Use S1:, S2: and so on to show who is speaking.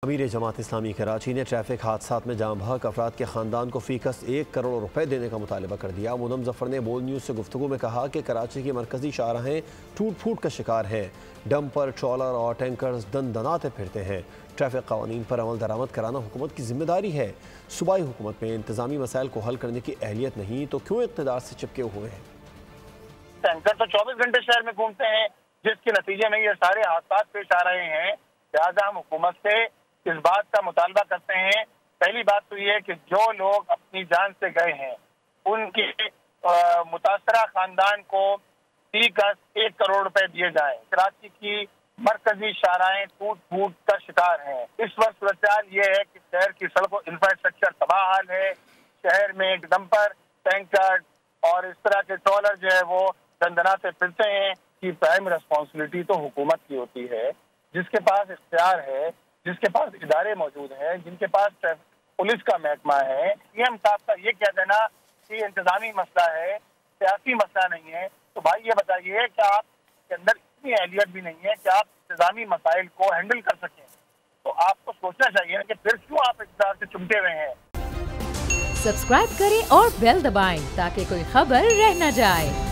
S1: अमीर जमात इस्लामी कराची ने ट्रैफिक हादसात में जाम बहक अफराद के ख़ानदान को फ़ीकस 1 करोड़ रुपए देने का मुतालबा कर दिया। मुनम जफ़र ने बोल न्यूज़ से गुफ्तगू में कहा कि कराची की मरकज़ी शाहराहें टूट फूट का शिकार हैं। डंपर, ट्रॉलर और टैंकर्स दनाते फिरते हैं। ट्रैफिक कवानीन पर अमल दरामद कराना हुकूमत की जिम्मेदारी है। सूबाई हुकूमत में इंतज़ामी मसाइल को हल करने की अहलियत नहीं तो क्यों इक़्तिदार से चिपके हुए हैं।
S2: टैंकर तो 24 घंटे शहर में घूमते हैं, जिसके नतीजे में ये सारे हादसा पेश आ रहे हैं। लिहाजा हम हुकूमत से इस बात का मुतालबा करते हैं। पहली बात तो ये कि जो लोग अपनी जान से गए हैं उनके मुतासरा खानदान को 1 करोड़ रुपए दिए जाएं। कराची की मरकजी शाहराहें टूट फूट का शिकार हैं। इस वक्त सूरत ये है कि शहर की सड़कों इंफ्रास्ट्रक्चर तबाह हाल है। शहर में डंपर, टैंकर और इस तरह के ट्रॉलर जो है वो दंदनाते फिरते हैं। कि प्राइम रिस्पॉन्सिबिलिटी तो हुकूमत की होती है, जिसके पास इख्तियार है, जिसके पास इदारे मौजूद हैं, जिनके पास पुलिस का महकमा है। सीएम साहब का ये कह देना कि इंतजामी मसला है, सियासी मसला नहीं है, तो भाई ये बताइए कि आपके अंदर इतनी अहलियत भी नहीं है कि आप इंतजामी मसाइल को हैंडल कर सकें। तो आपको सोचना चाहिए कि फिर क्यों आप इख्तियार से चुमटे हुए हैं।
S3: सब्सक्राइब करें और बेल दबाएं ताकि कोई खबर रह न जाए।